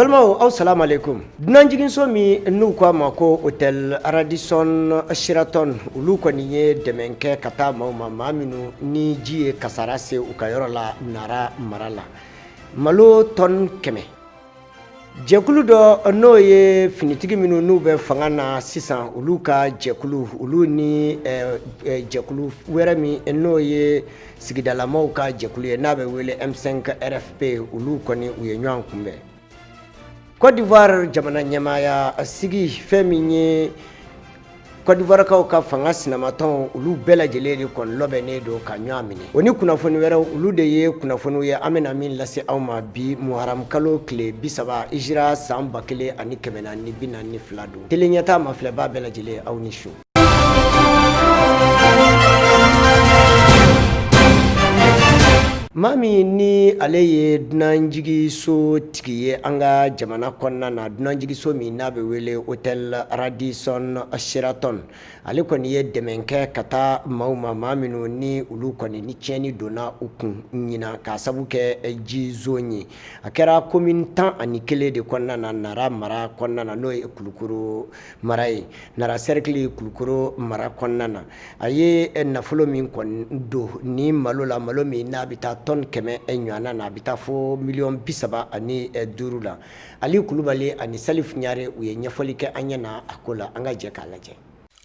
Balmaw assalamu alaikum. Dunan jigin so mi nu ko ma ko hotel Radisson Sheraton ulu ko ni ye demenke kata maminu ni jiye kasara se u kayoro la nara marala malo ton keme jekulu do no ye finitigi minu nu be fangana sisan ulu ka jekulu ulu ni jekulu wera mi no ye sigidala mauka jekulu ye nabe wele M5 RFP ulu ko ni u ye nyan kumbe Côte d'Ivoire jamana nyamaya sigi feminye Côte d'Ivoire ka fanga sinamaton ulu bela jeleli kon lobene do ka nyamini oni kunafoni wera ulu de ye kunafoni ye amena min lase awma bi muharram kalo kle bisaba ijira samba kele ani kemena ni bina ni fladu telenyata mafle ba bela jele awni shu Mami ni aleye dunanjigi so tigiye anga jamana konna na dunanjigi so mi nabe wele hotel Radisson Sheraton ale koni ye demenke kata mauma maminu ni ulu koni ni cheni dona ukun nyina ka sabuke ji zonyi akera commune tan ani kele de konna na nara mara konna na noy kulukuru marai nara cercle kulukuru mara konna na aye nafulo min kon do ni malola malo mi nabita ton keme enyana na bitafo million bisaba ani durula ali kulubali ani salif nyare uye nyafolike anyana akola anga je kalaje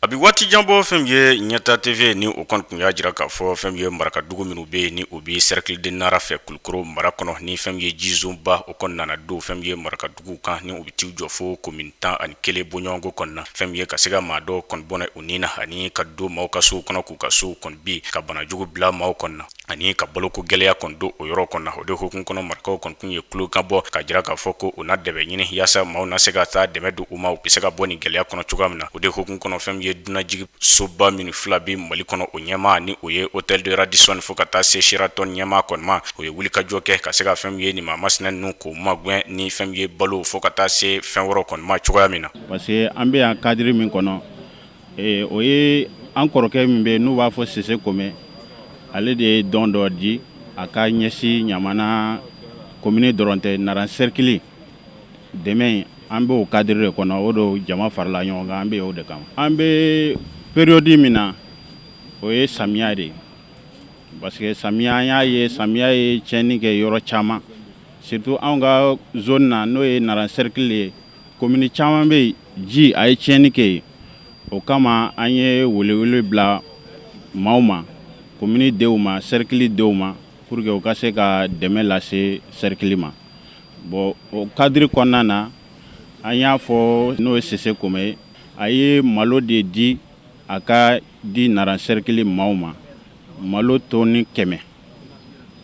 abi wati jambo femye nyata tv ni o kon kunya jira ka fo femye maraka dugu minu be ni obi cercle de nara fe kulkuro marakono ni femye jizumba o kon nana do femye maraka dugu kan ni obi ti jofo kominta an kele bonyongo konna femye ka siga ma do kon bona unina ani ka do maw kaso kono ku kaso kon bi ka bana jugu bla maw konna ani ka bolo ko geleya kon do o yoro konna o de hokun kono marka kon kunye klu ka bo ka jira ka foko una debe nyine yasa maw na siga ta debe do uma o pisega boni geleya kono chugamna o de hokun kono femye duna jigi soba minu flabi mali kono o nyama ni o ye hotel de Radisson fokata se Sheraton nyama kon ma o ye wuli ka joke ka sega fem ye ni mama snen nu ko magwen ni fem ye balo fokata se fen woro kon ma chuga mina parce que ambe en cadre min kono o ye encore ke mbe nu wa fo sese kome ale de don do di aka nyesi nyamana commune doronte naran cercle demain ambe o cadre kono odo jama farla nyonga ambe o de kam ambe période mina o ye samia de parce que samia ye cheni ke yoro chama surtout anga zone na no ye naran cercle commune chama be ji ay cheni ke o kama anye wole bla mauma commune deuma cercle deuma pour que o kase ka deme lase cercle ma bon o cadre konana anya fo no sese kome aye malo de di aka di naran cercle mauma malo toni keme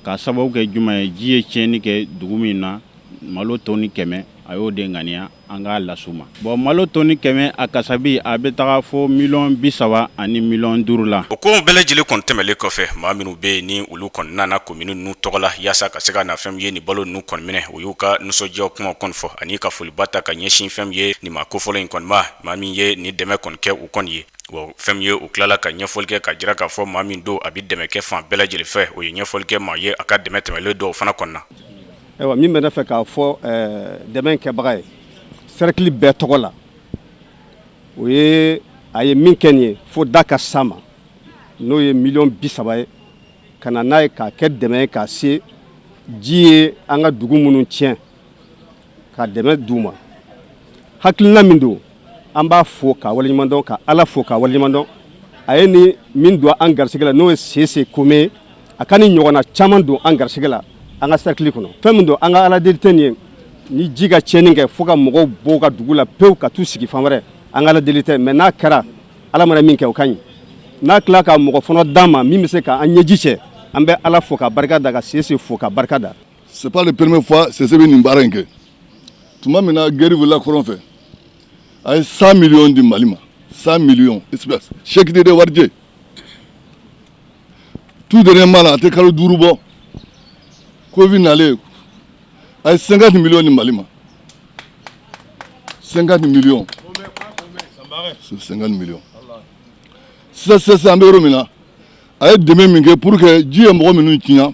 ka sababu ke juma jiye cheni ke dugumina malo toni keme ayo de ngania anga lasuma bon malo toni keme akasabi abeta fo million bisawa ani million durula o ko belejele kon temele kofe maminu be ni ulu kon nana commune nu togola yasa ka sega na fem ye ni balo nu kon mine o yuka nuso je kuma kon fo ani ka fuli bata ka nyeshin fem ye ni makofolo in kon ma mami ye ni deme kon ke u kon ye wo fem ye o klala ka nyefolke ka jira ka fo mami do abi deme ke fan belejele fe o nyefolke ma ye aka deme temele do fana konna ewa mi mena fe ka fo deme ke bagay cercle be togola o ye aye min kenye fo daka sama no ye million bisabaye kana nay ka ke deme ka se jiye anga dugu munun tien ka deme duma hakilna mindo amba fo ka walimandon ka ala fo ka walimandon aye ni min do angarsigala no sese kome akani nyogona chaman do angarsigala anga cercle kono femindo anga ala delitenye ni jiga cheninge foka mogo boga dugula pew ka tu sigi famare anga la delite mais na kara ala mara minke o kanyi na kla ka mogo fono dama mi mise ka anyejiche ambe ala foka barkada ka sese foka barkada. C'est pas la première fois c'est ce ni mbarenke tuma mina guerre vula koron fait ay 100 millions de malima 100 millions espèces chèque de warje tout dernièrement là a tɛ kalo 5 bɔ Covid nalen a ye 50 millions ni Mali ma 50 millions sur 50 millions sisan an bɛ yɔrɔ min na a ye dɛmɛ min kɛ pour que ji ye mɔgɔ minnu tiɲɛ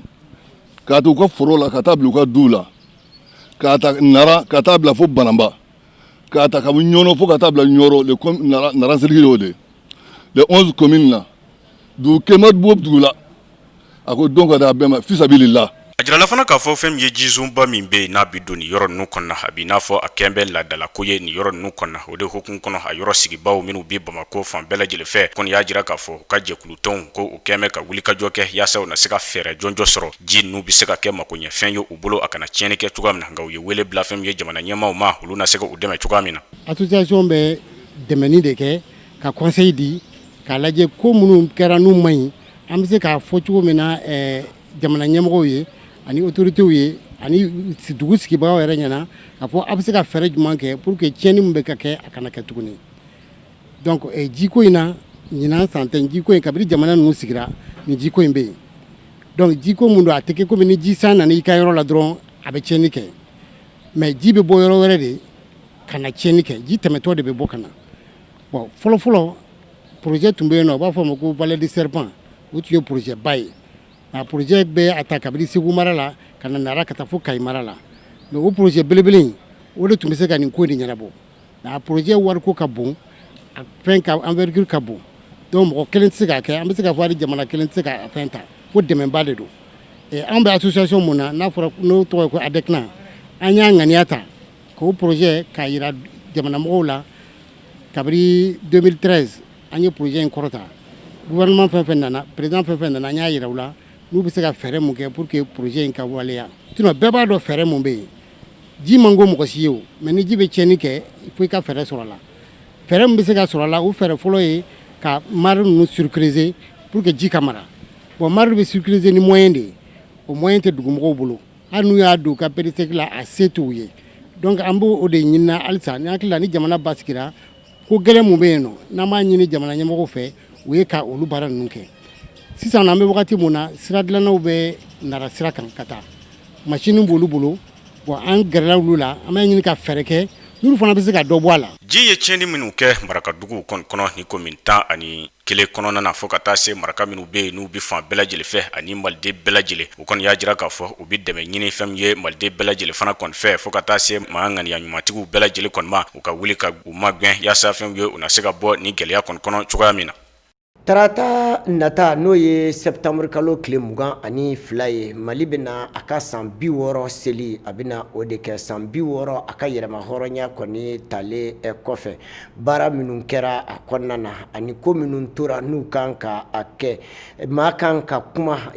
k'a ta u ka foro la ka taa bila u ka duw la k'a ta Nara ka taa bila fo Banamba k'a ta kabini Ɲɔnɔ fo ka taa bila Ɲɔrɔ Nara Seliki y'o de les 11 communes là dugu kɛmɛ bɔ dugu la a ko donc ka da bɛɛ ma fisabilillah. A jirala fana k'a fɔ fɛn min ye jizunba min bɛ yen n'a bi don nin yɔrɔ ninnu kɔnɔna a b'i n'a fɔ a kɛn bɛ laadala ko ye nin yɔrɔ ninnu kɔnɔna o de hukumu kɔnɔ a yɔrɔ sigibaw minnu bɛ Bamako fan bɛɛ lajɛlen fɛ kɔni y'a jira k'a fɔ u ka jɛkulutɔnw ko u kɛn bɛ ka wulikajɔ kɛ yaasa u na se ka fɛɛrɛ jɔnjɔ sɔrɔ ji ninnu bɛ se ka kɛ makoɲɛfɛn ye u bolo a kana tiɲɛni kɛ cogoya min na nka u ye wele bila fɛn min ye jamana ɲɛmaaw ma olu na se ka u dɛmɛ cogoya min na. Association bɛ dɛmɛni de kɛ ka conseil di k'a lajɛ ko minnu kɛra n'u man ɲi an bɛ se k'a fɔ cogo min na jamana ɲɛmɔgɔw ye ani autorités ye ani dugu sigibagaw yɛrɛ ɲɛna k'a fɔ a bɛ se ka fɛɛrɛ jumɛn kɛ pour que tiɲɛni min bɛ ka kɛ a kana kɛ tuguni. Donc jiko in na ɲinan san tɛ jiko in kabini jamana ninnu sigira ni jiko in bɛ yen. Donc jiko mun don a tɛ kɛ komi ni ji san nana i ka yɔrɔ la dɔrɔn a bɛ tiɲɛni kɛ mais ji bɛ bɔ yɔrɔ wɛrɛ de ka na tiɲɛni kɛ ji tɛmɛtɔ de bɛ bɔ ka na. Bon fɔlɔ projet tun bɛ yen nɔ u b'a fɔ o ma ko Vallée du Serpent o tun ye projet ba ye. A projet bɛ a ta kabini Segu mara la ka na Nara ka taa fo Kayi mara la mais o projet belebele in o de tun bɛ se ka nin ko de ɲɛnabɔ a projet wariko ka bon a fɛn ka envergure ka bon donc mɔgɔ kelen tɛ se k'a kɛ an bɛ se ka fɔ hali jamana kelen tɛ se ka fɛn ta ko dɛmɛba de don an bɛ association mun na n'a fɔra n'o tɔgɔ ye ko ADECNA an y'a ŋaniya ta k'o projet k'a jira jamana mɔgɔw la kabini 2013 an ye projet in kɔrɔta gouvernement fɛn fɛn nana président fɛn fɛn nana an y'a jira u la n'u bɛ se ka fɛɛrɛ mun kɛ pour que projet in ka waleya sinon bɛɛ b'a dɔn fɛɛrɛ mun bɛ yen ji man go mɔgɔ si ye o mais ni ji bɛ tiɲɛni kɛ il faut i ka fɛɛrɛ sɔrɔ a la fɛɛrɛ min bɛ se ka sɔrɔ a la o fɛɛrɛ fɔlɔ ye ka mare ninnu sécuriser pour que ji ka mara bon mare bɛ sécuriser ni moyen de ye o moyen tɛ dugumɔgɔw bolo hali n'u y'a don u ka PDC la a se t'u ye donc an b'o o de ɲinina halisa ni hakili la ni jamana basigira ko gɛlɛn mun bɛ yen nɔ n'an b'a ɲini jamana ɲɛmɔgɔw fɛ u ye ka olu baara ninnu kɛ sisan an bɛ wagati mun na sira dilannaw bɛ Nara sira kan ka taa machine b'olu bolo bon an gɛrɛla olu la an b'a ɲini ka fɛɛrɛ kɛ n'olu fana bɛ se ka dɔ bɔ a la. Ji ye tiɲɛni minnu kɛ marakaduguw kɔnɔ ni commune 11 kɔnɔna na fo ka taa se maraka minnu bɛ yen n'u bɛ fan bɛɛ lajɛlen fɛ ani Maliden bɛɛ lajɛlen u kɔni y'a jira k'a fɔ u bɛ dɛmɛ ɲini fɛn min ye Maliden bɛɛ lajɛlen fana kɔni fɛ fo ka taa se maa ŋaniya ɲumantigiw bɛɛ lajɛlen kɔni ma u ka wuli ka u magɛn yaasa fɛn ye u na se ka bɔ ni gɛlɛya kɔnɔ cogoya min na. Tarata nata n'o ye septembre kalo tile 22 ye Mali bɛna a ka san 60 seli a bɛna o de kɛ san 60 a ka yɛrɛma hɔrɔnya kɔni tale kɔfɛ baara minnu kɛra a kɔnɔna na ani ko minnu tora n'u kan ka a kɛ maa kan ka kuma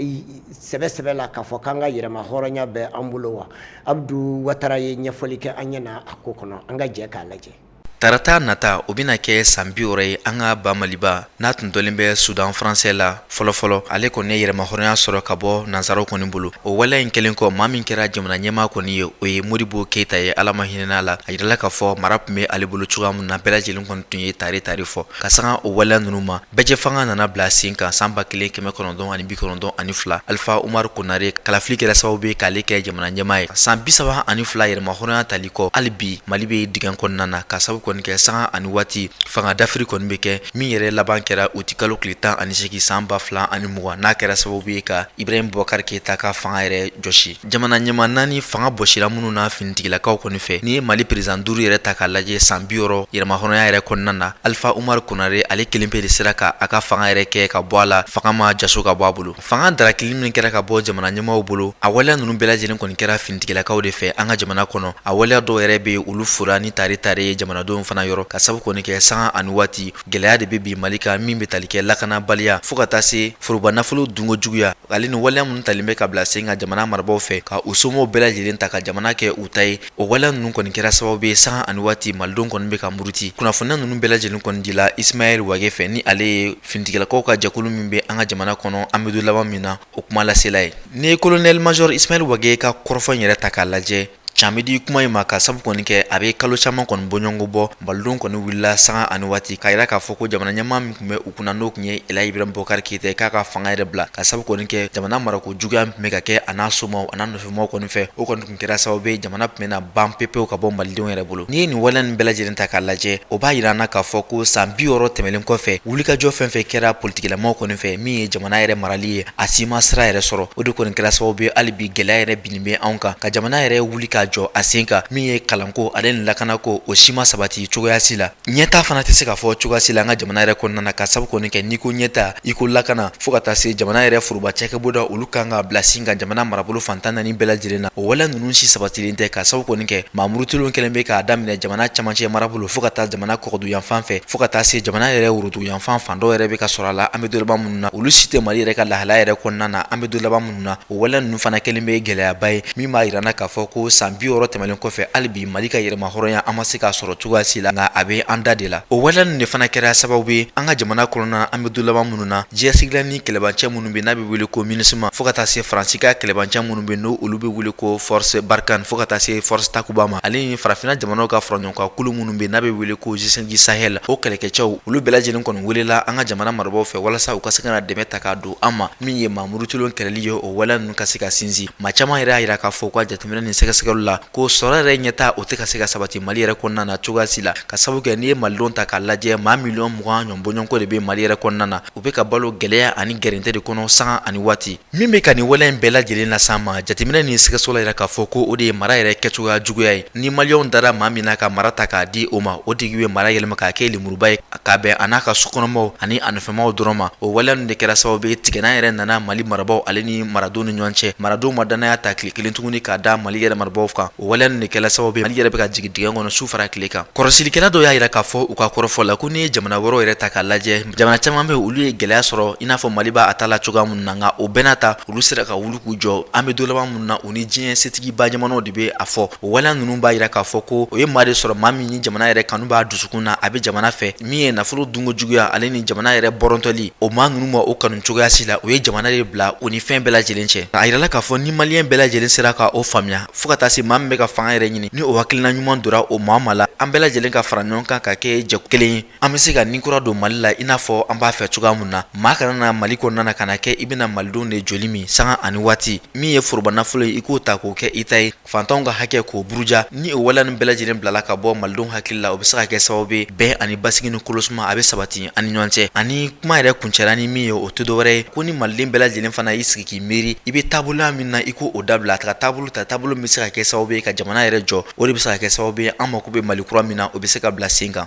sɛbɛ la k'a fɔ k'an ka yɛrɛma hɔrɔnya bɛ an bolo wa Abdu Watara ye ɲɛfɔli kɛ an ɲɛna a ko kɔnɔ an ka jɛ k'a lajɛ. Tarata nata o bɛna kɛ san 60 ye an ka ba Maliba n'a tun dɔlen bɛ Sudan français la fɔlɔfɔlɔ ale kɔni ye yɛrɛma hɔrɔnya sɔrɔ ka bɔ nansaraw kɔni bolo o waleya in kɛlen kɔ maa min kɛra jamana ɲɛmaa kɔni ye o ye Modibo Keita ye Ala ma hinɛna la a yirala k'a fɔ mara tun bɛ ale bolo cogoya min na bɛɛ lajɛlen kɔni tun ye tari fɔ ka sanga o waleya ninnu ma bɛɛjɛ fanga nana bila sen kan san 1992 Alpha Umar Konare kalafili kɛra sababu ye k'ale kɛ jamana ɲɛmaa ye san 32 yɛrɛma hɔrɔnya tali kɔ hali bi Mali bɛ dingɛ kɔnɔna na ka sababu kɔni kɛ sanga ani waati fanga dafiri kɔni bɛ kɛ min yɛrɛ laban kɛra o ti kalo tile 18 san 2020 n'a kɛra sababu ye ka Ibrahim Boubacar Keita ka fanga yɛrɛ jɔsi jamana ɲɛmaa 4 fanga bɔsira minnu na finitigilakaw kɔni fɛ ni ye Mali président 5 yɛrɛ ta k'a lajɛ san 60 yɛrɛma hɔrɔnya yɛrɛ kɔnɔna na Alpha Umar Konare ale kelen pe de sera ka a ka fanga yɛrɛ kɛ ka bɔ a la fanga ma jaso ka bɔ a bolo fanga darakili min kɛra ka bɔ jamana ɲɛmaaw bolo a waleya ninnu bɛɛ lajɛlen kɔni kɛra finitigilakaw de fɛ an ka jamana kɔnɔ a waleya dɔw yɛrɛ bɛ olu fura ni tare jamanadenw fana yɔrɔ ka sababu kɔni kɛ sanga ani waati gɛlɛya de bɛ bi Mali kan min bɛ tali kɛ lakanabaliya fo ka taa se foroba nafolo dungo juguya ale ni waleya minnu talen bɛ ka bila sen ka jamana marabaaw fɛ ka u somɔgɔw bɛɛ lajɛlen ta ka jamana kɛ u ta ye o waleya ninnu kɔni kɛra sababu ye sanga ani waati malidenw kɔni bɛ ka muruti kunnafoniya ninnu bɛɛ lajɛlen kɔni dila Ismaël Wage fɛ ni ale ye finitigilakaw ka jɛkulu min bɛ an ka jamana kɔnɔ an bɛ don laban min na o kuma lasela ye ni colonel major Ismaël Wage ka kɔrɔfɔ yɛrɛ ta k'a lajɛ chamidi kuma ma ka sabu kɔni kɛ a bɛ kalo caman kɔni bɔɲɔgɔnko bɔ malidenw kɔni wulila sanga ani waati k'a yira k'a fɔ ko jamana ɲɛmaa min tun bɛ u kunna n'o tun ye Elhaji Ibrahim Boubacar Keita k'a ka fanga yɛrɛ bila ka sabu kɔni kɛ jamana marako juguya min tun bɛ ka kɛ a n'a somaw a n'a nɔfɛmaw kɔni fɛ o kɔni tun kɛra sababu ye jamana tun bɛna ban pepewu ka bɔ malidenw yɛrɛ bolo. N'i ye nin waleya nin bɛɛ lajɛlen ta k'a lajɛ o b'a yira an na k'a fɔ ko san 60 tɛmɛlen kɔfɛ wulikajɔ fɛn fɛn kɛra politikilamaw kɔni fɛ min ye jamana yɛrɛ marali ye a si ma sira yɛrɛ sɔrɔ o de kɔni kɛra sababu ye hali bi gɛlɛya yɛrɛ binnen bɛ anw kan ka jamana yɛrɛ wuli k'a jɔ a sen kan min ye kalanko ale ni lakanako o si ma sabati cogoya si la. Ɲɛta fana tɛ se ka fɔ cogoya si la an ka jamana yɛrɛ kɔnɔna na ka sabu kɔni kɛ n'i ko ɲɛta i ko lakana fo ka taa se jamana yɛrɛ foroba cakɛbɔda olu kan ka bila sin kan jamana marabolo fantan naani bɛɛ lajɛlen na o waleya ninnu si sabatilen tɛ ka sabu kɔni kɛ Mahamuru Tuluw kɛlen bɛ k'a daminɛ jamana camancɛ marabolo fo ka taa jamana kɔgɔdu yanfan fɛ fo ka taa se jamana yɛrɛ worodugu yanfan fan dɔ yɛrɛ bɛ ka sɔrɔ a la an bɛ don laban minnu na olu si tɛ Mali yɛrɛ ka lahalaya yɛrɛ kɔnɔna na an bɛ don laban minnu na o waleya ninnu fana kɛlen bɛ gɛlɛyaba ye min b'a yira na k'a fɔ ko san 60 tɛmɛlen kɔfɛ hali bi Mali ka yɛrɛma hɔrɔnya an ma se k'a sɔrɔ cogoya si la nka a bɛ an da de la. O waleya ninnu de fana kɛra sababu ye an ka jamana kɔnɔna an bɛ don laban minnu na jɛsigila ni kɛlɛbancɛ minnu bɛ n'a bɛ wele ko MINUSMA fo ka taa se Faransi ka kɛlɛbancɛ minnu bɛ n'o olu bɛ wele ko Force Barkhane fo ka taa se Force Takuba ma ale ni farafinna jamanaw ka faraɲɔgɔnkan kulu minnu bɛ n'a bɛ wele ko G5 Sahel o kɛlɛkɛcɛw olu bɛɛ lajɛlen kɔni welela an ka jamana marabagaw fɛ walasa u ka se ka na dɛmɛ ta k'a don an ma min ye Mahamuru Tuluw kɛlɛli ye o waleya ninnu ka se ka sinsin. Maa caman yɛrɛ y'a yira k'a fɔ ko a jateminɛ ni sɛgɛsɛgɛliw la ko sɔrɔ yɛrɛ ɲɛta o tɛ ka se ka sabati Mali yɛrɛ kɔnɔna na cogoya si la ka sabu kɛ n'i ye malidenw ta k'a lajɛ maa 20 ɲɔgɔn bɔɲɔgɔnko de bɛ Mali yɛrɛ kɔnɔna na u bɛ ka balo gɛlɛya ani gɛrɛntɛ de kɔnɔ sanga ani waati min bɛ ka nin waleya in bɛɛ lajɛlen las'an ma jateminɛ ni sɛgɛsɛgɛliw yɛrɛ k'a fɔ ko o de ye mara yɛrɛ kɛcogoya juguya ye ni maliyɛnw dara maa min na ka mara ta k'a di o ma o tigi bɛ mara yɛlɛma k'a kɛ lemuruba ye k'a bɛn a n'a ka sokɔnɔmaw ani a nɔfɛmaw dɔrɔn ma o waleya ninnu de kɛra sababu ye tigɛna yɛrɛ nana Mali marabagaw ale ni maradenw ni ɲɔgɔn cɛ maradenw ma danaya ta tile kelen tuguni k'a da Mali yɛrɛ marabagaw kan o waleya ninnu de kɛra sababu ye Mali yɛrɛ bɛ ka jigin dingɛ kɔnɔ su fara tile kan. Kɔrɔsilikɛla dɔw y'a yira k'a fɔ u ka kɔrɔfɔ la ko n'i ye jamana wɛrɛw yɛrɛ ta k'a lajɛ jamana caman bɛ olu ye gɛlɛya sɔrɔ i n'a fɔ Mali b'a ta la cogoya minnu na nka o bɛɛ n'a ta olu sera ka wuli k'u jɔ an bɛ don laban minnu na u ni diɲɛ setigiba jamanaw de bɛ a fɔ o waleya ninnu b'a yira k'a fɔ ko o ye maa de sɔrɔ maa min ni jamana yɛrɛ kanu b'a dusukun na a bɛ jamana fɛ min ye nafolo dunko juguya ale ni jamana yɛrɛ bɔrɔntɔli o maa ninnu ma o kanu cogoya si la o ye jamana de bila o ni fɛn bɛɛ lajɛlen cɛ a yirala k'a fɔ ni maliyɛn bɛɛ lajɛlen sera ka o faamuya fo ka taa se maa min bɛ ka fanga yɛrɛ ɲini ni o hakilina ɲuman dora o maa ma la an bɛɛ lajɛlen ka fara ɲɔgɔn kan ka kɛ jɛkulu kelen ye an bɛ se ka nin kura don Mali la i n'a fɔ an b'a fɛ cogoya mun na maa kana na Mali kɔnɔna na ka na kɛ i bɛna malidenw de joli min sanga ani waati min ye foroba nafolo ye i k'o ta k'o kɛ i ta ye fantanw ka hakɛ k'o buruja ni o waleya nin bɛɛ lajɛlen bilala ka bɔ malidenw hakili la o bɛ se ka kɛ sababu ye bɛn ani basigi ni kɔlɔsuma a bɛ sabati ani ɲɔgɔn cɛ ani kuma yɛrɛ kuncɛla ni min ye o tɛ dɔwɛrɛ ye ko ni maliden bɛɛ lajɛlen fana y'i sigi k'i miiri i bɛ taaboloya min na i ko o dabila ka taabolo ta taabolo min bɛ se ka kɛ sababu ye ka jamana yɛrɛ jɔ o de bɛ se ka kɛ sababu ye an mako bɛ Mali kura min na o bɛ se ka bila sen kan.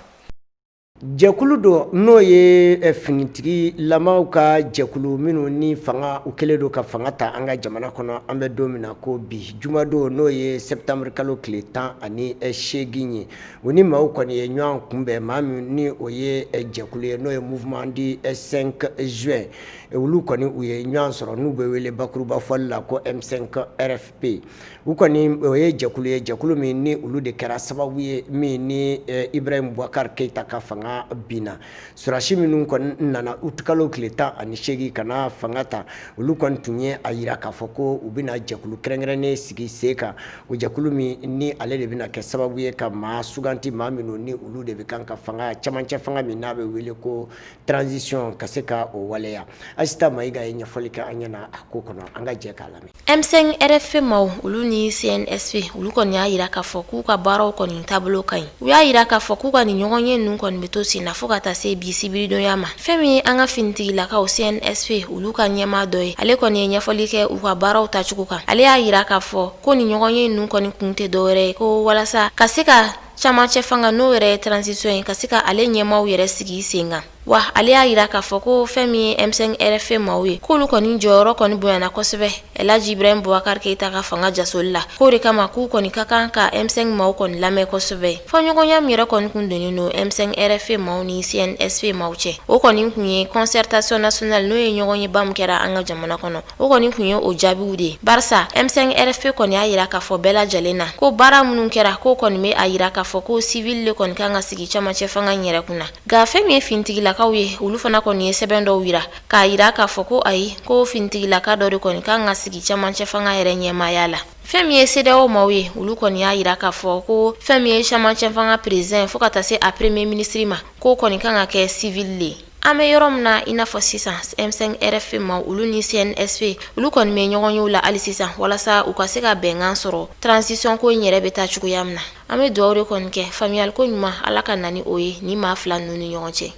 Jɛkulu dɔ n'o ye finitigilamaw ka jɛkulu minnu ni fanga u kɛlen don ka fanga ta an ka jamana kɔnɔ an bɛ don min na ko bi jumadon n'o ye septembre kalo tile 18 ye o ni maaw kɔni ye ɲɔgɔn kunbɛn maa min ni o ye jɛkulu ye n'o ye mouvement du 5 juin olu kɔni u ye ɲɔgɔn sɔrɔ n'u bɛ wele bakuruba fɔli la ko M5 RFP u kɔni o ye jɛkulu ye jɛkulu min ni olu de kɛra sababu ye min ni Ibrahim Boubacar Keita ka fanga bina surasi minnu kɔni nana utikalo tile 18 kana fanga ta olu kɔni tun ye a yira k'a fɔ ko u bɛna jɛkulu kɛrɛnkɛrɛnnen sigi sen kan o jɛkulu min ni ale de bɛna kɛ sababu ye ka maa suganti maa minnu ni olu de bɛ kan ka fanga camancɛ fanga min n'a bɛ wele ko transition ka se ka o waleya Asita Mayiga ye ɲɛfɔli kɛ an ɲɛna a ko kɔnɔ an ka jɛ k'a lamɛn. M5 RFP maaw olu ni CNSP olu kɔni y'a yira k'a fɔ k'u ka baaraw kɔni taabolo ka ɲi u y'a yira k'a fɔ k'u ka nin ɲɔgɔn ye ninnu kɔni bɛ to sen na fo ka taa se bi sibiridonya ma fɛn min ye an ka finitigilakaw CNSP olu ka ɲɛmaa dɔ ye ale kɔni ye ɲɛfɔli kɛ u ka baaraw tacogo kan ale y'a yira k'a fɔ ko nin ɲɔgɔn ye ninnu kɔni kun tɛ dɔwɛrɛ ye ko walasa ka se ka camancɛ fanga n'o yɛrɛ ye transition ye ka se ka ale ɲɛmaaw yɛrɛ sigi sen kan wa ale y'a yira k'a fɔ ko fɛn min ye M5 RFP maaw ye k'olu kɔni jɔyɔrɔ kɔni bonyana kosɛbɛ Elhaji Ibrahim Boubacar Keita ka fanga jasoli la k'o de kama k'u kɔni ka kan ka M5 maaw kɔni lamɛn kosɛbɛ fɔɲɔgɔnya min yɛrɛ kɔni kun donnen don M5 RFP maaw ni CNSP maaw cɛ o kɔni kun ye concertation nationale n'o ye ɲɔgɔn ye ba min kɛra an ka jamana kɔnɔ o kɔni kun ye o jaabiw de ye barisa M5 RFP kɔni y'a yira k'a fɔ bɛɛ lajɛlen na ko baara minnu kɛra k'o kɔni bɛ a yira k'a fɔ ko civil le kɔni kan ka sigi camancɛ fanga in yɛrɛ kunna nka fɛn min ye finitigila fintigilakaw ye olu fana kɔni ye sɛbɛn dɔw yira k'a yira k'a fɔ ko ayi ko finitigilaka dɔ de kɔni kan ka sigi camancɛ fanga yɛrɛ ɲɛmaaya la. Fɛn min ye CEDEAO maaw ye olu kɔni y'a yira k'a fɔ ko fɛn min ye camancɛ fanga président fo ka taa se a premier ministre ma ko kɔni kan ka kɛ civil le. An bɛ yɔrɔ min na i n'a fɔ sisan M5 RFP ma olu ni CNSP olu kɔni bɛ ɲɔgɔn ye u la hali sisan walasa u ka se ka bɛnkan sɔrɔ transition ko in yɛrɛ bɛ taa cogoya min na. An bɛ dugawu de kɔni kɛ faamuyali ko ɲuman Ala ka na ni o ye ni maa fila ninnu ni ɲɔgɔn cɛ.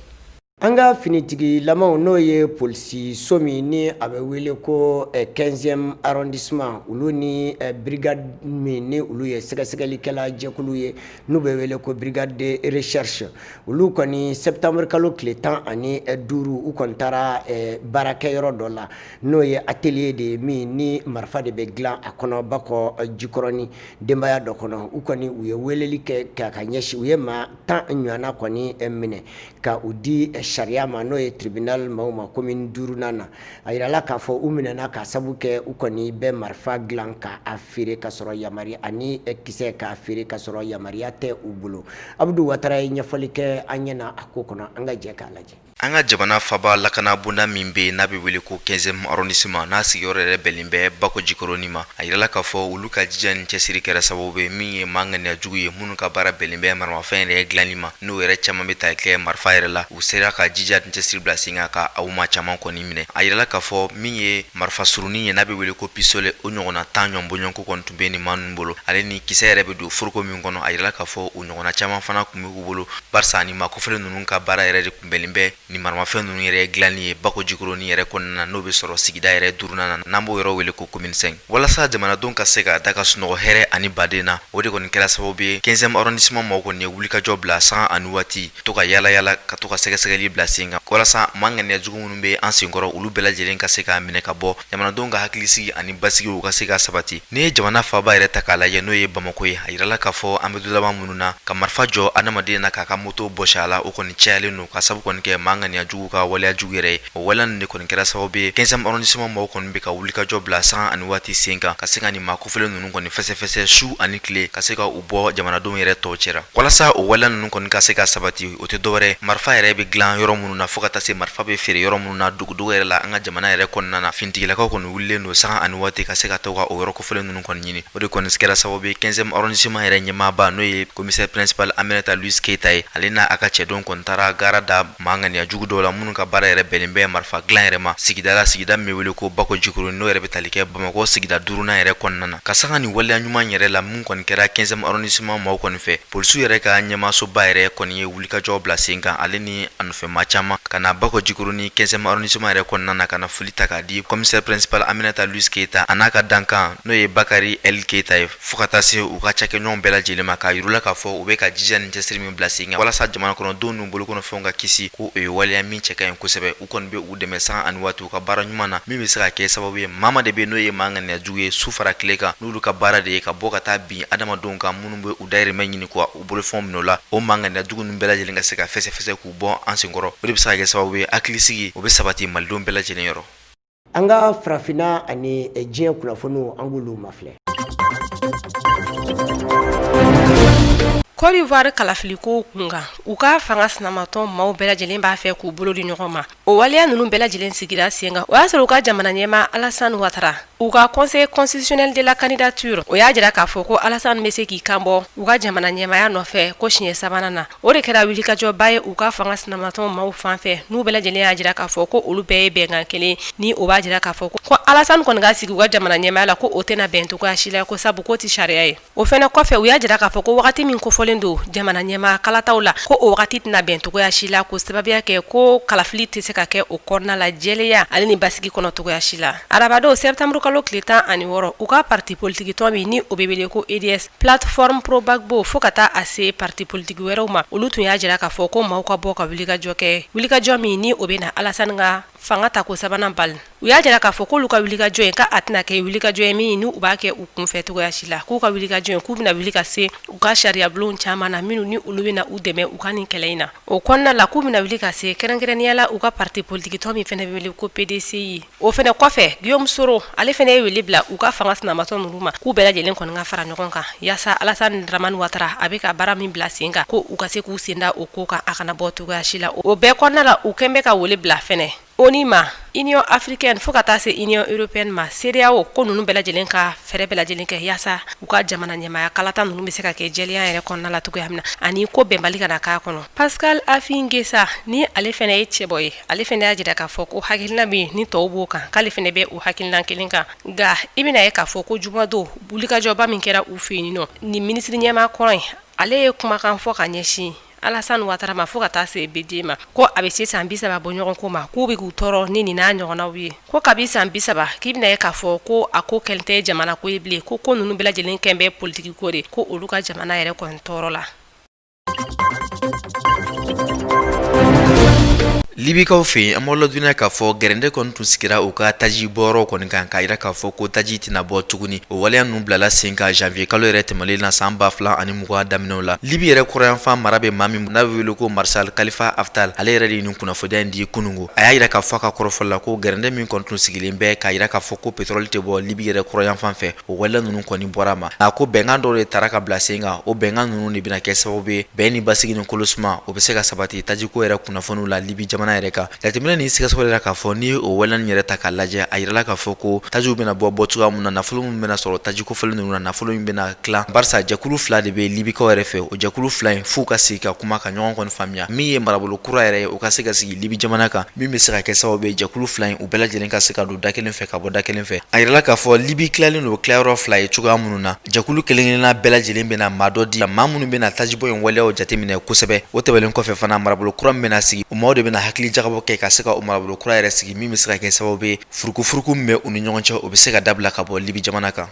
An ka finitigilamaw n'o ye polisi so min ni a bɛ wele ko 15e arrondissement olu ni brigade min ni olu ye sɛgɛsɛgɛlikɛla jɛkulu ye n'u bɛ wele ko brigade de recherche olu kɔni septembre kalo tile 15 u kɔni taara baarakɛyɔrɔ dɔ la n'o ye atelier de ye min ni marifa de bɛ dilan a kɔnɔ Bakɔ Jikɔrɔni denbaya dɔ kɔnɔ u kɔni u ye weleli kɛ ka ɲɛsin u ye maa 10 ɲɔgɔnna kɔni minɛ ka u di sariya ma n'o ye tribunal maaw ma commune 5nan na a yirala k'a fɔ u minɛna ka sabu kɛ u kɔni bɛ marifa dilan ka a feere ka sɔrɔ yamaruya ani kisɛ k'a feere ka sɔrɔ yamaruya tɛ u bolo. Abudu Watara ye ɲɛfɔli kɛ an ɲɛna a ko kɔnɔ an ka jɛ k'a lajɛ. An ka jamana faba lakana bonda min bɛ n'a bɛ wele ko 15e arrondissement n'a sigiyɔrɔ yɛrɛ bɛnnen bɛ Bakɔ Jikɔrɔni ma a yirala k'a fɔ olu ka jija ni cɛsiri kɛra sababu ye min ye maa ŋaniya jugu ye minnu ka baara bɛnnen bɛ maramafɛn yɛrɛ dilanli ma n'o yɛrɛ caman bɛ ta kɛ marifa yɛrɛ la u sera ka jija ni cɛsiri bila sen kan ka aw ma caman kɔni minɛ a yirala k'a fɔ min ye marifa surunin ye n'a bɛ wele ko pistolet o ɲɔgɔnna 10 ɲɔnbɔɲɔnko kɔni tun bɛ nin maa ninnu bolo ale ni kisɛ yɛrɛ bɛ don foroko min kɔnɔ a yirala k'a fɔ o ɲɔgɔnna caman fana tun bɛ u bolo barisa ni maa kofɔlen ninnu ka baara yɛrɛ de kun bɛnnen bɛ ni maramafɛn ninnu yɛrɛ dilanni ye Bakɔ Jikɔrɔni yɛrɛ kɔnɔna na n'o bɛ sɔrɔ sigida yɛrɛ 5nan na n'an b'o yɔrɔ wele ko commune 5 walasa jamanadenw ka se ka da ka sunɔgɔ hɛrɛ ani baden na o de kɔni kɛra sababu ye 15e arrondissement mɔgɔw kɔni ye wulikajɔ bila sanga ani waati to ka yala ka to ka sɛgɛsɛgɛli bila sen kan walasa maa ŋaniya jugu minnu bɛ an senkɔrɔ olu bɛɛ lajɛlen ka se ka minɛ ka bɔ jamanadenw ka hakilisigi ani basigiw ka se ka sabati ni ye jamana faba yɛrɛ ta k'a lajɛ n'o ye Bamako ye a yirala k'a fɔ an bɛ du laban minnu na ka marifa jɔ adamaden na k'a ka moto bɔsi a la o kɔni cayalen don ka sabu kɔni kɛ maa ŋaniya jugu ka waleya jugu yɛrɛ ye o waleya ninnu de kɔni kɛra sababu ye 15e arrondissement mɔgɔw kɔni bɛ ka wulikajɔ bila sanga ani waati sen kan ka se ka nin maa kofɔlen ninnu kɔni fɛsɛfɛsɛ su ani tile ka se ka u bɔ jamanadenw yɛrɛ tɔw cɛra walasa o waleya ninnu kɔni ka se ka sabati o tɛ dɔwɛrɛ marifa yɛrɛ bɛ dilan yɔrɔ minnu na fo ka taa se marifa bɛ feere yɔrɔ minnu na dugudogo yɛrɛ la an ka jamana yɛrɛ kɔnɔna na finitigilakaw kɔni wulilen don sanga ani waati ka se ka to ka o yɔrɔ kofɔlen ninnu kɔni ɲini o de kɔni kɛra sababu ye 15e arrondissement yɛrɛ ɲɛmaaba n'o ye commissaire principal Aminata Louise Keita ye ale n'a a ka cɛdenw kɔni taara gara da maa ŋaniya jugu dɔw la minnu ka baara yɛrɛ bɛnnen bɛ marifa dilan yɛrɛ ma sigida min bɛ wele ko Bakɔ Jikɔrɔni n'o yɛrɛ bɛ tali kɛ Bamakɔ sigida 5nan yɛrɛ kɔnɔna na ka sanga ni waleya ɲuman yɛrɛ la mun kɔni kɛra 15e arrondissement maaw kɔni fɛ polisiw yɛrɛ ka ɲɛmaasoba yɛrɛ kɔni ye wulikajɔ bila sen kan ale ni a nɔfɛmaa caman ka na Bakɔ Jikɔrɔni 15e arrondissement yɛrɛ kɔnɔna na ka na foli ta k'a di commissaire principal Aminata Louise Keita a n'a ka dankan n'o ye Bakari El Keita ye fo ka taa se u ka cakɛɲɔgɔn bɛɛ lajɛlen ma k'a yirula k'a fɔ u bɛ ka jija ni cɛsiri min bila sen kan walasa jamana kɔnɔdenw n'u bolokɔnɔfɛnw ka kisi ko o ye waleya min cɛ ka ɲi kosɛbɛ u kɔni bɛ u dɛmɛ sanga ani waati u ka baara ɲuman na min bɛ se ka kɛ sababu ye maa de bɛ n'o ye maa ŋaniya jugu ye su fara tile kan n'olu ka baara de ye ka bɔ ka taa bin adamadenw kan minnu bɛ u dayirimɛ ɲini k'u u bolofɛnw minɛ o la o maa ŋaniya jugu ninnu bɛɛ lajɛlen ka se ka fɛsɛfɛsɛ k'u bɔ an senkɔrɔ o de bɛ se ka kɛ sababu ye hakilisigi o bɛ sabati malidenw bɛɛ lajɛlen yɔrɔ. An ka farafinna ani diɲɛ kunnafoniw an k'olu mafilɛ. Côte d'Ivoire kalafiliko kunkan u ka fanga sinamatɔ maaw bɛɛ lajɛlen b'a fɛ k'u bolo di ɲɔgɔn ma o waleya ninnu bɛɛ lajɛlen sigira sen kan o y'a sɔrɔ u ka jamana ɲɛmaa Alassane Ouattara u ka conseil constitutionnel de la candidature o y'a jira k'a fɔ ko Alassane bɛ se k'i kanbɔ u ka jamana ɲɛmaaya nɔfɛ ko siɲɛ sabanan na o de kɛra wulikajɔba ye u ka fanga sinamatɔ maaw fan fɛ n'u bɛɛ lajɛlen y'a jira k'a fɔ ko olu bɛɛ ye bɛnkan kelen ni o b'a jira k'a fɔ ko Alassane kɔni ka sigi u ka jamana ɲɛmaaya la ko o tɛna bɛn cogoya si la ko sabu ko ti sariya ye o fɛnɛ kɔfɛ u y'a jira k'a fɔ ko wagati min kofɔlen don jamana ɲɛmaa kalataw la ko o wagati tɛna bɛn cogoya si la ko sababuya kɛ ko kalafili tɛ se ka kɛ o kɔnɔna la jɛlenya ale ni basigi kɔnɔ cogoya si la arabadon septembre kalo tile 16 u ka parti politique tɔn min ni o bɛ wele ko EDS plateforme pro Gbagbo fo ka taa a se parti politique wɛrɛw ma olu tun y'a jira k'a fɔ ko maaw ka bɔ ka wulikajɔ kɛ wulikajɔ min ni o bɛ na Alassane ka fanga ta ko sabanan bal u y'a jira k'a fɔ k'olu ka wuli ka jɔ ye ka a tɛna kɛ wuli ka jɔ ye min ni u b'a kɛ u kunfɛ cogoya si la k'u ka wuli ka jɔ ye k'u bɛna wuli ka se u ka sariya bulon caman na minnu ni olu bɛna u dɛmɛ u ka nin kɛlɛ in na o kɔnɔna la k'u bɛna wuli ka se kɛrɛnkɛrɛnnenya la u ka parti politique tɔ min fɛnɛ bɛ wele ko PDCI o fɛnɛ kɔfɛ Guillaume Soro ale fɛnɛ ye wele bila u ka fanga sinamatɔ ninnu ma k'u bɛɛ lajɛlen kɔni ka fara ɲɔgɔn kan yaasa Alassane Dramane Ouattara a bɛ ka baara min bila sen kan ko u ka se k'u senda o ko kan a kana bɔ cogoya si la o bɛɛ kɔnɔna la u kɛn bɛ ka wele bila fɛnɛ ONU ma Union africaine fo ka taa se Union européenne ma CEDEAO ko ninnu bɛɛ lajɛlen ka fɛrɛ bɛɛ lajɛlen kɛ yaasa u ka jamana ɲɛmaya kalata ninnu bɛ se ka kɛ jɛlenya yɛrɛ kɔnɔna la cogoya min na ani ko bɛnbali kana k'a kɔnɔ Pascal Afingesa ni ale fɛnɛ ye cɛbɔ ye ale fɛnɛ y'a jira k'a fɔ ko hakilina bɛ ni tɔw b'o kan k'ale fɛnɛ bɛ o hakilina kelen kan nka i bɛna ye k'a fɔ ko jumadon wulikajɔba min kɛra u fɛ yen nɔ ni minisiri ɲɛmaa kɔrɔ in ale ye kumakan fɔ ka ɲɛsin Alassane Ouattara ma fo ka taa se BD ma ko a bɛ se san 30 bɔ ɲɔgɔn ko ma k'u bɛ k'u tɔɔrɔ ni nin n'a ɲɔgɔnnaw ye ko kabi san 30 k'i bɛna ye k'a fɔ ko a ko kɛlen tɛ jamana ko ye bilen ko ninnu bɛɛ lajɛlen kɛn bɛ politiki ko de ko olu ka jamana yɛrɛ kɔni tɔɔrɔ la. Libikaw fe amolo duna ka fo gerende kon tun sigira u ka taji boro kon kan ka ira ka fo ko taji tina bo tuguni o wale anu blala 5 janvier kalo yɛrɛ tɛmɛlen na san 2020 daminɛw la Libi yɛrɛ kɔrɔyan fa marabe mami na wele ko Marshal Khalifa Haftar ale yɛrɛ de nin kunnafoniya indi kunungo a y'a yira ka fɔ ka kɔrɔfɔ la ko gerende min kon tun sigilen bɛ ka yira ka fɔ ko pétrole tɛ bɔ Libi yɛrɛ kɔrɔyan fan fɛ o wale nunu kɔni bɔra ma a ko bɛnkan dɔ de tara ka bila sen kan o bɛnkan nunu de bɛna kɛ sababu ye bɛn ni basigi ni kolosuma o bɛ se ka sabati taji ko yɛrɛ kunnafoniw la Libi jamana yɛrɛ kan jateminɛ ni sɛgɛsɛgɛli la k'a fɔ ni o wɛlɛn yɛrɛ ta k'a lajɛ a yirala k'a fɔ ko tajiw bɛna bɔ cogoya mun na nafolo mun bɛna sɔrɔ taji kofɔlen ninnu na nafolo min bɛna tilan barisa jɛkulu fila de bɛ Libikaw yɛrɛ fɛ o jɛkulu fila in f'u ka sigi ka kuma ka ɲɔgɔn kɔni faamuya min ye marabolo kura yɛrɛ ye o ka se ka sigi Libi jamana kan min bɛ se ka kɛ sababu ye jɛkulu fila in u bɛɛ lajɛlen ka se ka don da kelen fɛ ka bɔ da kelen fɛ a yirala k'a fɔ Libi tilalen don tilayɔrɔ fila ye cogoya minnu na jɛkulu kelen-kelenna bɛɛ lajɛlen bɛna maa dɔ di maa minnu bɛna tajibɔ in waleyaw jateminɛ kosɛbɛ o tɛmɛlen kɔfɛ fana marabolo kura min bɛna sigi o maaw de bɛna hakili jagabɔ kɛ ka se ka o marabolo kura yɛrɛ sigi min bɛ se ka kɛ sababu ye furukufuruku min bɛ u ni ɲɔgɔn cɛ o bɛ se ka dabila ka bɔ Libi jamana kan.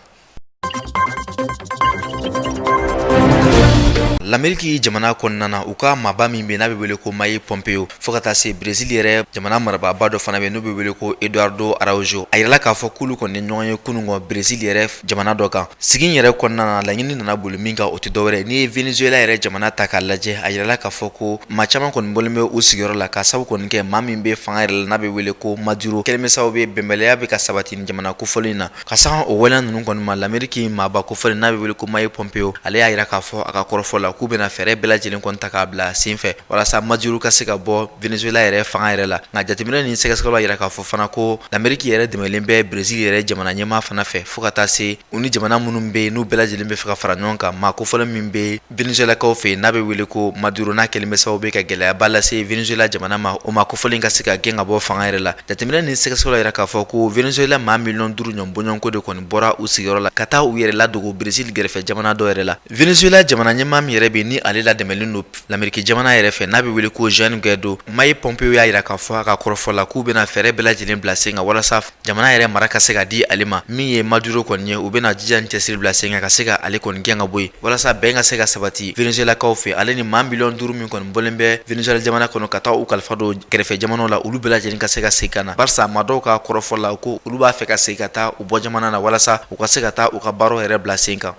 L'Amérique jamana kɔnɔna na u ka maaba min bɛ n'a bɛ wele ko Mike Pompeo fo ka taa se Brésil yɛrɛ jamana marabaaba dɔ fana bɛ n'o bɛ wele ko Eduardo Araújo a yirala k'a fɔ k'olu kɔni ni ɲɔgɔn ye kunungɔ Brésil yɛrɛ jamana dɔ kan sigi in yɛrɛ kɔnɔna na laɲini nana boli min kan o tɛ dɔwɛrɛ n'i ye Venezuela yɛrɛ jamana ta k'a lajɛ a yirala k'a fɔ ko maa caman kɔni bɔlen bɛ u sigiyɔrɔ la ka sababu kɔni kɛ maa min bɛ fanga yɛrɛ la n'a bɛ wele ko Maduro kɛlen bɛ sababu ye bɛnbaliya bɛ ka sabati ni jamana kofɔlen in na ka saga o waleya ninnu kɔni ma l'Amérique maaba kofɔlen n'a bɛ wele ko Mike Pompeo ale y'a yira k'a fɔ a ka kɔrɔfɔ la k'u bɛna fɛɛrɛ bɛɛ lajɛlen kɔni ta k'a bila sen fɛ walasa Maduro ka se ka bɔ Venezuela yɛrɛ fanga yɛrɛ la nka jateminɛ ni sɛgɛsɛgɛliw yira k'a fɔ fana ko l'Amérique yɛrɛ dɛmɛlen bɛ Brésil yɛrɛ jamana ɲɛmaa fana fɛ fo ka taa se u ni jamana minnu bɛ yen n'u bɛɛ lajɛlen bɛ fɛ ka fara ɲɔgɔn kan maa kofɔlen min bɛ Venezuelakaw fɛ yen n'a bɛ wele ko Maduro n'a kɛlen bɛ sababu ye ka gɛlɛyaba lase Venezuela jamana ma o maa kofɔlen ka se ka gɛn ka bɔ fanga yɛrɛ la jateminɛ ni sɛgɛsɛgɛliw yira k'a fɔ ko Venezuela maa 5 ɲɔgɔn bɔɲɔgɔnko de kɔni bɔra u sigiyɔrɔ la ka taa u yɛrɛ ladogo Brésil gɛrɛfɛ jamana dɔ yɛrɛ la Venezuela jamana ɲɛmaa min yɛrɛ bɛ ni ale la dɛmɛlen don l'Amérique jamana yɛrɛ fɛ n'a bɛ wele ko Juan Guaido Mike Pompeo y'a yira k'a fɔ a ka kɔrɔfɔ la k'u bɛna fɛɛrɛ bɛɛ lajɛlen bila sen kan walasa jamana yɛrɛ mara ka se ka di ale ma min ye Maduro kɔni ye u bɛna jija ni cɛsiri bila sen kan ka se ka ale kɔni gɛn ka bɔ yen walasa bɛn ka se ka sabati Venezuelakaw fɛ ale ni maa 5 min kɔni bɔlen bɛ Venezuela jamana kɔnɔ ka taa u kalifa don kɛrɛfɛ jamanaw la olu bɛɛ lajɛlen ka se ka segin ka na barisa maa dɔw ka kɔrɔfɔ la ko olu b'a fɛ ka segin ka taa u bɔ jamana na walasa u ka se ka taa u ka baaraw yɛrɛ bila sen kan.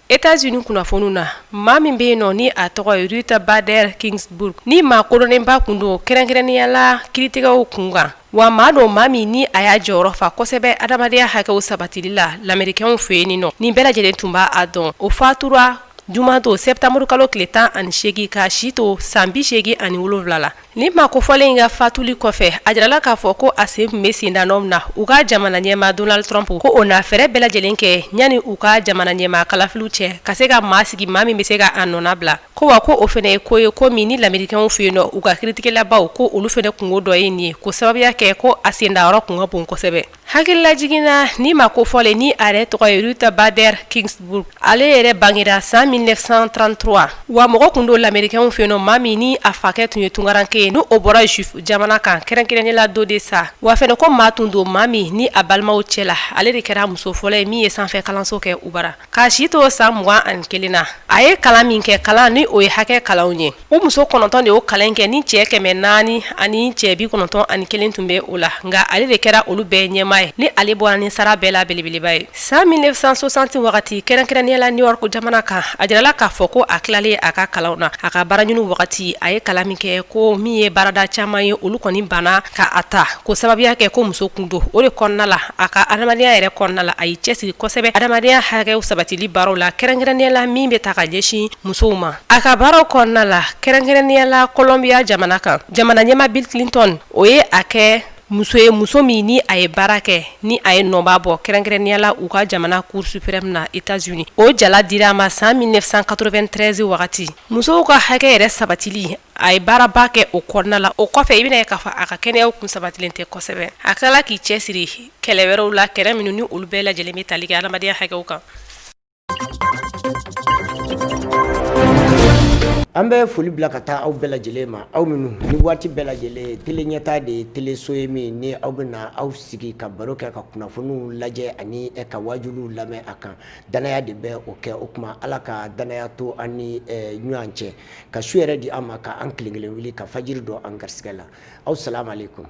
États-Unis kunnafoniw na maa min bɛ yen nɔ ni a tɔgɔ ye Ruth Bader Ginsburg ni maa kodɔnnenba kun don kɛrɛnkɛrɛnnenya la kiiritigɛw kun kan wa maa dɔ maa min ni a y'a jɔyɔrɔ fa kosɛbɛ adamadenya hakɛw sabatili la l'Américains fɛ yen nɔ nin bɛɛ lajɛlen tun b'a dɔn o fatura jumato septembre kalo tile 18 ka si to san 87 la ni maa kofɔlen in ka fatuli kɔfɛ a jirala k'a fɔ ko a sen tun bɛ senda nɔ min na u ka jamana ɲɛmaa Donald Trump ko o na fɛɛrɛ bɛɛ lajɛlen kɛ yanni u ka jamana ɲɛmaa kalafiliw cɛ ka se ka maa sigi maa min bɛ se ka a nɔna bila ko wa ko o fɛnɛ ye ko ye ko min ni l'Américains fɛ yen nɔ u ka kiiritigɛlabaw ko olu fɛnɛ kungo dɔ ye nin ye ko sababuya kɛ ko a sendayɔrɔ kun ka bon kosɛbɛ hakilila jigina ni ma ko fɔle ni a yɛrɛ tɔgɔ ye Ruth Bader Ginsburg. Ale yɛrɛ bangera san 1933 wa mɔgɔ kun do lamɛrikɛnw fɛ yen maa min ni a fakɛ tun ye tungaranke ye ni o bɔra juif jamana kan kɛrɛnkɛrɛnnenya do de sa wa fɛnɛ ko maa tun do maa min ni a balimaw cɛla ale de kɛra muso fɔlɔ ye min ye sanfɛ kalanso kɛ u bara k'a si to san 21 na a ye kalan min kɛ kalan ni o ye hakɛ kalanw ye o muso 9 de y'o kalan kɛ ni cɛ 400 ani cɛ 91 tun bɛ o la nka ale de kɛra olu bɛɛ ɲɛmaa ye ni ale bɔra ni sara bɛɛ la belebeleba ye san 1960 wagati kɛrɛnkɛrɛnnenya la New York jamana kan a jirala k'a fɔ ko a tilalen a ka kalanw na a ka baaraɲini wagati a ye kalan min kɛ ko min ye baarada caman ye olu kɔni banna ka a ta ko sababuya kɛ ko muso kun do o de kɔnɔna la a ka adamadenya yɛrɛ kɔnɔna la a y'i cɛsiri kosɛbɛ adamadenya hakɛw sabatili baaraw la kɛrɛnkɛrɛnnenya la min bɛ ta ka ɲɛsin musow ma a ka baaraw kɔnɔna la kɛrɛnkɛrɛnnenya la Colombia jamana kan jamana ɲɛmaa Bill Clinton o ye a kɛ muso min ni a ye baara kɛ ni a ye nɔba bɔ kɛrɛnkɛrɛnnenya la u ka jamana Cour suprême na États-Unis o jala dira ma san 1993 wagati musow ka hakɛ yɛrɛ sabatili a ye baaraba kɛ o kɔnɔna la o kɔfɛ i bɛna ye k'a fɔ a ka kɛnɛyaw kun sabatilen tɛ kosɛbɛ a kɛla k'i cɛsiri kɛlɛ wɛrɛw la kɛlɛ minnu ni olu bɛɛ lajɛlen bɛ tali kɛ adamadenya hakɛw kan. an bɛ foli bila ka taa aw bɛɛ lajɛlen ma aw minnu ni waati bɛɛ lajɛlen tele ɲɛta de ye teleso ye min ni aw bɛna aw sigi ka baro kɛ ka kunnafoniw lajɛ ani ka wajuliw lamɛn a kan danaya de bɛ o kɛ o kuma ala ka danaya to an ni ɲɔgɔn cɛ ka su yɛrɛ di an ma ka an kelen kelen wuli ka fajiri dɔ an garisɛgɛ la aw salamu alaikum.